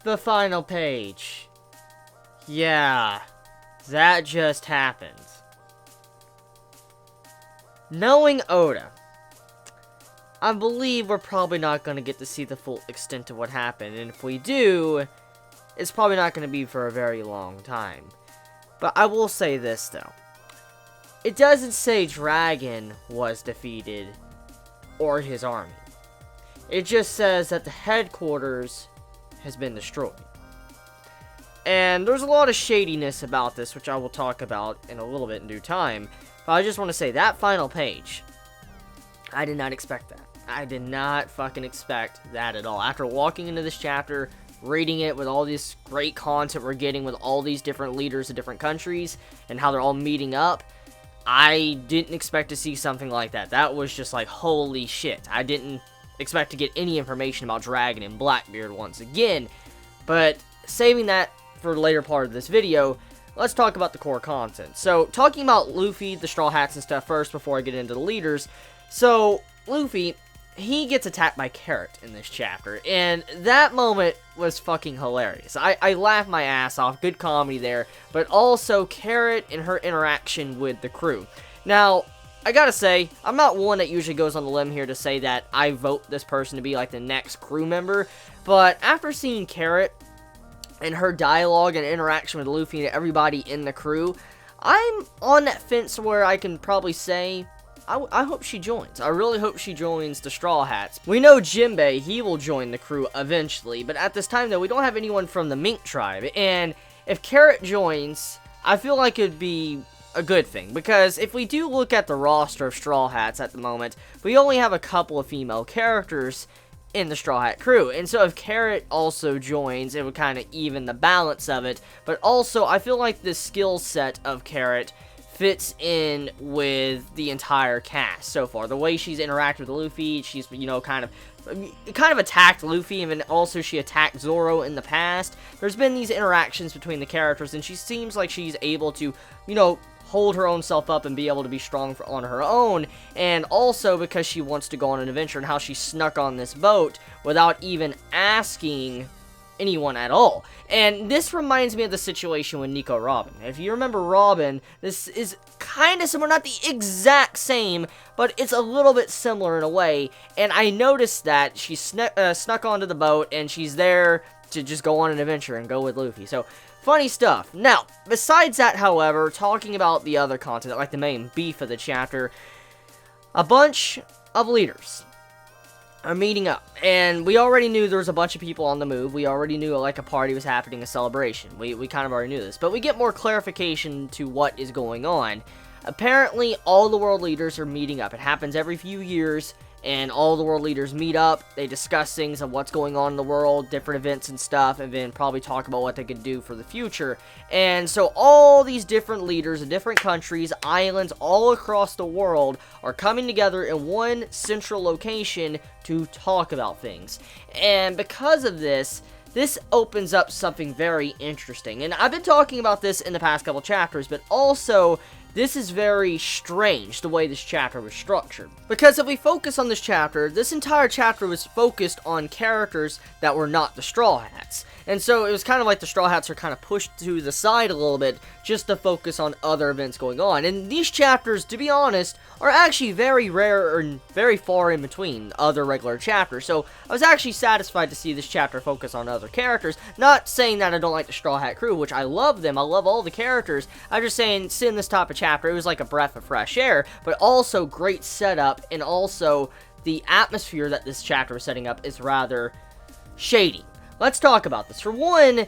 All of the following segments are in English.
The final page. Yeah, that just happened. Knowing Oda, I believe we're probably not going to get to see the full extent of what happened, and if we do, it's probably not going to be for a very long time. But I will say this, though. It doesn't say Dragon was defeated, or his army. It just says that the headquarters has been destroyed. And there's a lot of shadiness about this, which I will talk about in a little bit in due time. But I just want to say, that final page, I did not expect that. I did not fucking expect that at all. After walking into this chapter, reading it with all this great content we're getting with all these different leaders of different countries, and how they're all meeting up, I didn't expect to see something like that. That was just like, holy shit. I didn't expect to get any information about Dragon and Blackbeard once again. But saving that for the later part of this video, let's talk about the core content. So, talking about Luffy, the Straw Hats and stuff first before I get into the leaders. So, Luffy, he gets attacked by Carrot in this chapter, and that moment was fucking hilarious. I laughed my ass off, good comedy there, but also Carrot and her interaction with the crew. Now, I gotta say, I'm not one that usually goes on the limb here to say that I vote this person to be like the next crew member, but after seeing Carrot and her dialogue and interaction with Luffy and everybody in the crew, I'm on that fence where I can probably say, I hope she joins. I really hope she joins the Straw Hats. We know Jinbei, he will join the crew eventually, but at this time, though, we don't have anyone from the Mink tribe, and if Carrot joins, I feel like it'd be a good thing, because if we do look at the roster of Straw Hats at the moment, we only have a couple of female characters in the Straw Hat crew, and so if Carrot also joins, it would kind of even the balance of it, but also, I feel like the skill set of Carrot fits in with the entire cast so far. The way she's interacted with Luffy, she's, you know, kind of attacked Luffy, and then also she attacked Zoro in the past. There's been these interactions between the characters, and she seems like she's able to, you know, hold her own self up and be able to be strong on her own, and also because she wants to go on an adventure, and how she snuck on this boat without even asking anyone at all. And this reminds me of the situation with Nico Robin. If you remember Robin, this is kind of similar, not the exact same, but it's a little bit similar in a way, and I noticed that she snuck onto the boat, and she's there to just go on an adventure and go with Luffy. So, funny stuff. Now, besides that, however, talking about the other content, like the main beef of the chapter, a bunch of leaders are meeting up, and we already knew there was a bunch of people on the move. We already knew like a party was happening, a celebration. We kind of already knew this, but we get more clarification to what is going on. Apparently, all the world leaders are meeting up. It happens every few years, and all the world leaders meet up. They discuss things of what's going on in the world, different events and stuff, and then probably talk about what they could do for the future. And so all these different leaders in different countries, islands, all across the world are coming together in one central location to talk about things. And because of this, this opens up something very interesting. And I've been talking about this in the past couple chapters, but also this is very strange, the way this chapter was structured. Because if we focus on this chapter, this entire chapter was focused on characters that were not the Straw Hats. And so it was kind of like the Straw Hats are kind of pushed to the side a little bit, just to focus on other events going on. And these chapters, to be honest, are actually very rare and very far in between other regular chapters. So I was actually satisfied to see this chapter focus on other characters. Not saying that I don't like the Straw Hat crew, which I love them. I love all the characters. I'm just saying, seeing this type of chapter, it was like a breath of fresh air, but also great setup, and also the atmosphere that this chapter is setting up is rather shady. Let's talk about this. For one,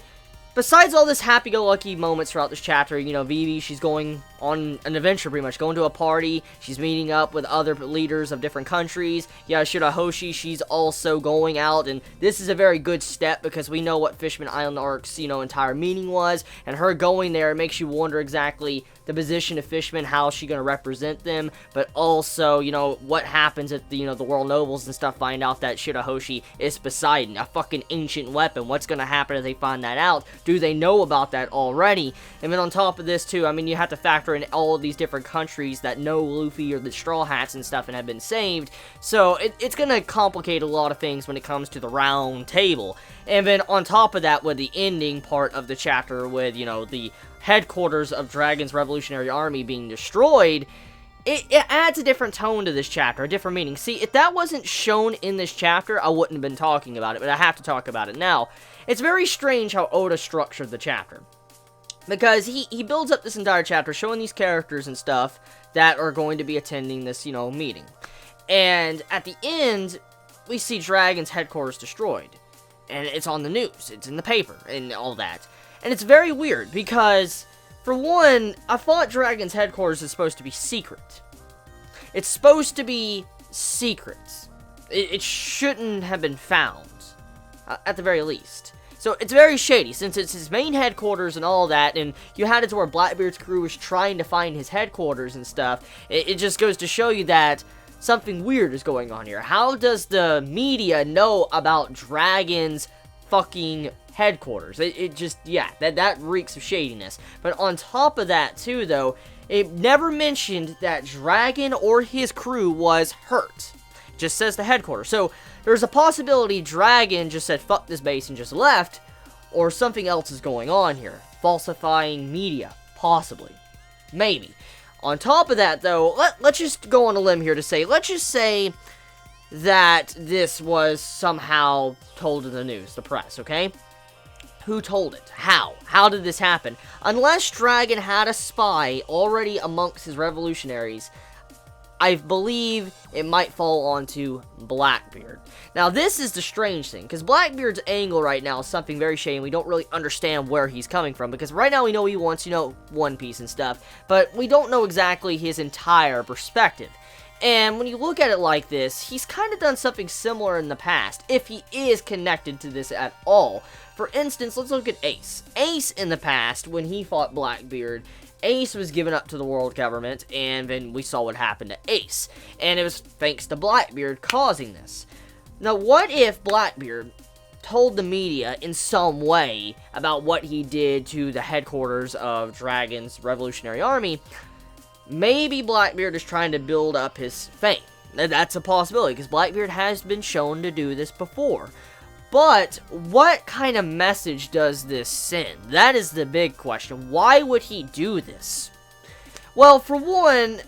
besides all this happy-go-lucky moments throughout this chapter, you know, Vivi, she's going on an adventure pretty much, going to a party, she's meeting up with other leaders of different countries. Yeah, Shirahoshi, she's also going out, and this is a very good step because we know what Fishman Island Arc's, you know, entire meaning was, and her going there makes you wonder exactly the position of fishmen, how is she going to represent them, but also, you know, what happens if the, you know, the world nobles and stuff find out that Shirahoshi is Poseidon, a fucking ancient weapon. What's going to happen if they find that out? Do they know about that already? And then on top of this, too, I mean, you have to factor in all of these different countries that know Luffy or the Straw Hats and stuff and have been saved, so it's going to complicate a lot of things when it comes to the round table. And then on top of that, with the ending part of the chapter with, you know, the headquarters of Dragon's Revolutionary Army being destroyed, it adds a different tone to this chapter, a different meaning. See, if that wasn't shown in this chapter, I wouldn't have been talking about it, but I have to talk about it now. It's very strange how Oda structured the chapter, because he builds up this entire chapter showing these characters and stuff that are going to be attending this, you know, meeting. And at the end, we see Dragon's headquarters destroyed. And it's on the news, it's in the paper, and all that. And it's very weird, because, for one, I thought Dragon's headquarters is supposed to be secret. It's supposed to be secret. It shouldn't have been found, at the very least. So, it's very shady, since it's his main headquarters and all that, and you had it to where Blackbeard's crew was trying to find his headquarters and stuff. It just goes to show you that something weird is going on here. How does the media know about Dragon's fucking headquarters? It just, yeah, that reeks of shadiness. But on top of that, too, though, it never mentioned that Dragon or his crew was hurt. It just says the headquarters. So, there's a possibility Dragon just said, fuck this base, and just left, or something else is going on here. Falsifying media. Possibly. Maybe. On top of that, though, let's just go on a limb here to say, let's just say that this was somehow told in the news, the press, okay? Who told it? How? How did this happen? Unless Dragon had a spy already amongst his revolutionaries, I believe it might fall onto Blackbeard. Now, this is the strange thing, because Blackbeard's angle right now is something very shady, and we don't really understand where he's coming from, because right now we know he wants, you know, One Piece and stuff, but we don't know exactly his entire perspective. And when you look at it like this, he's kind of done something similar in the past, if he is connected to this at all. For instance, let's look at Ace. Ace in the past, when he fought Blackbeard, Ace was given up to the world government, and then we saw what happened to Ace. And it was thanks to Blackbeard causing this. Now, what if Blackbeard told the media in some way about what he did to the headquarters of Dragon's Revolutionary Army? Maybe Blackbeard is trying to build up his fame. That's a possibility, because Blackbeard has been shown to do this before. But, what kind of message does this send? That is the big question. Why would he do this? Well, for one,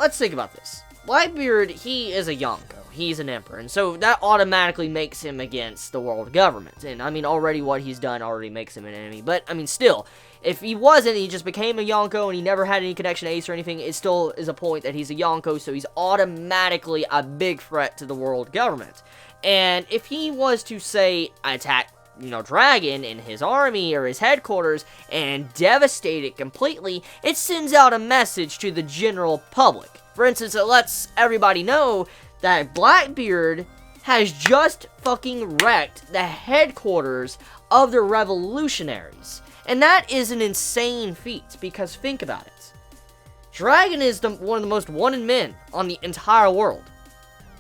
let's think about this. Blackbeard, he is a Yonko. He's an emperor, and so that automatically makes him against the world government. And, I mean, already what he's done already makes him an enemy. But, I mean, still, if he wasn't, he just became a Yonko, and he never had any connection to Ace or anything, it still is a point that he's a Yonko, so he's automatically a big threat to the world government. And if he was to, say, attack, you know, Dragon in his army or his headquarters and devastate it completely, it sends out a message to the general public. For instance, it lets everybody know that Blackbeard has just fucking wrecked the headquarters of the revolutionaries. And that is an insane feat, because think about it. Dragon is one of the most wanted men on the entire world.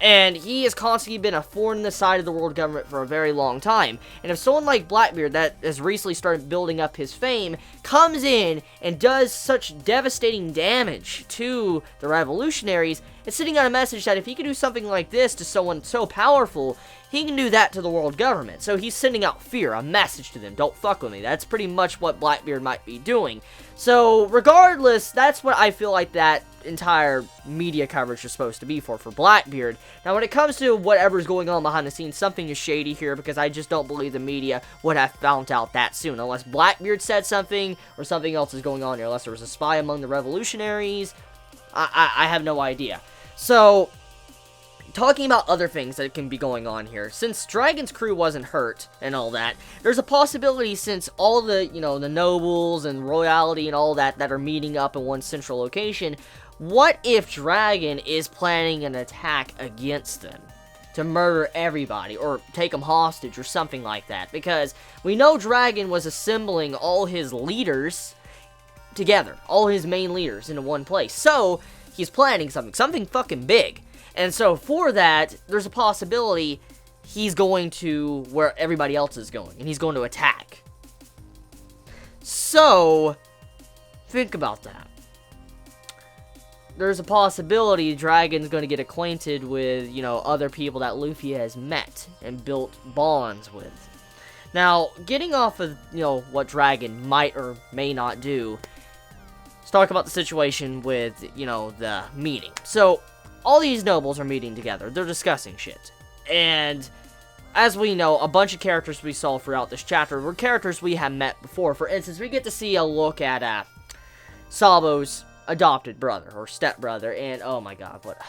And he has constantly been a thorn in the side of the world government for a very long time. And if someone like Blackbeard, that has recently started building up his fame, comes in and does such devastating damage to the revolutionaries, it's sending out a message that if he can do something like this to someone so powerful, he can do that to the world government. So he's sending out fear, a message to them. Don't fuck with me. That's pretty much what Blackbeard might be doing. So regardless, that's what I feel like that entire media coverage is supposed to be for Blackbeard. Now, when it comes to whatever's going on behind the scenes, something is shady here, because I just don't believe the media would have found out that soon, unless Blackbeard said something, or something else is going on here, unless there was a spy among the revolutionaries. I have no idea. So, talking about other things that can be going on here, since Dragon's crew wasn't hurt and all that, there's a possibility, since all the, you know, the nobles and royalty and all that are meeting up in one central location, what if Dragon is planning an attack against them to murder everybody, or take them hostage, or something like that? Because we know Dragon was assembling all his leaders together, all his main leaders into one place. So, he's planning something fucking big. And so, for that, there's a possibility he's going to where everybody else is going, and he's going to attack. So, think about that. There's a possibility Dragon's going to get acquainted with, other people that Luffy has met and built bonds with. Now, getting off of, what Dragon might or may not do, let's talk about the situation with, the meeting. So, all these nobles are meeting together. They're discussing shit. And, as we know, a bunch of characters we saw throughout this chapter were characters we have met before. For instance, we get to see a look at, Sabo's adopted brother, or stepbrother, and, oh my god, what...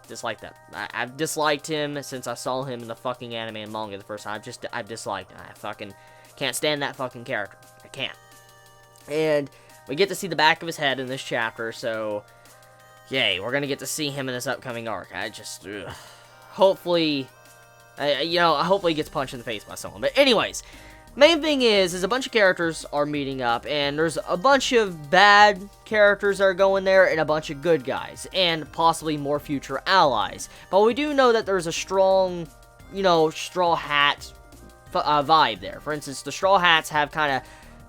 dislike that. I've disliked him since I saw him in the fucking anime and manga the first time. I've disliked him. I fucking can't stand that fucking character. I can't. And we get to see the back of his head in this chapter, so yay, we're gonna get to see him in this upcoming arc. Hopefully, hopefully he gets punched in the face by someone. But anyways, main thing is a bunch of characters are meeting up, and there's a bunch of bad characters that are going there, and a bunch of good guys, and possibly more future allies. But we do know that there's a strong, Straw Hat vibe there. For instance, the Straw Hats have kind of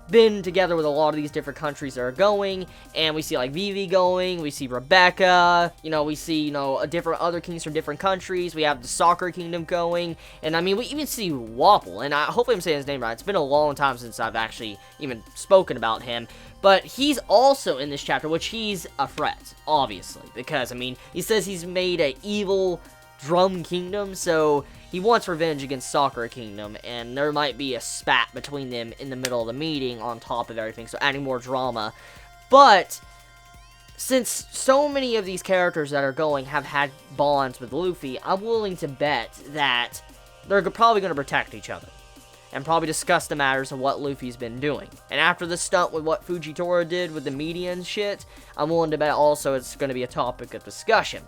been together with a lot of these different countries that are going, and we see like Vivi going, we see Rebecca, we see, different other kings from different countries, we have the Soccer Kingdom going, and I mean, we even see Wapple, and hopefully I'm saying his name right. It's been a long time since I've actually even spoken about him, but he's also in this chapter, which he's a threat, obviously, because, I mean, he says he's made an evil Drum Kingdom, so he wants revenge against Soccer Kingdom, and there might be a spat between them in the middle of the meeting on top of everything, so adding more drama. But, since so many of these characters that are going have had bonds with Luffy, I'm willing to bet that they're probably going to protect each other, and probably discuss the matters of what Luffy's been doing. And after the stunt with what Fujitora did with the media and shit, I'm willing to bet also it's going to be a topic of discussion.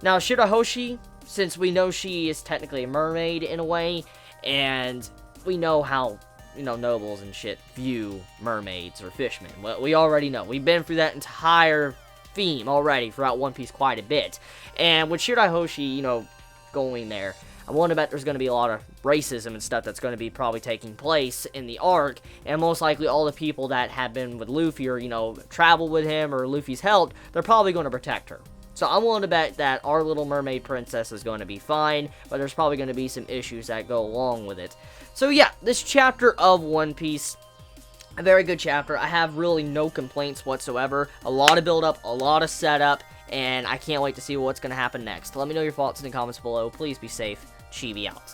Now, Shirahoshi, since we know she is technically a mermaid in a way, and we know how, nobles and shit view mermaids or fishmen. Well, we already know. We've been through that entire theme already throughout One Piece quite a bit. And with Shirahoshi, going there, I want to bet there's going to be a lot of racism and stuff that's going to be probably taking place in the arc, and most likely all the people that have been with Luffy or, travel with him or Luffy's help, they're probably going to protect her. So I'm willing to bet that our little mermaid princess is going to be fine, but there's probably going to be some issues that go along with it. So yeah, this chapter of One Piece, a very good chapter. I have really no complaints whatsoever. A lot of build-up, a lot of setup, and I can't wait to see what's going to happen next. Let me know your thoughts in the comments below. Please be safe. Chibi out.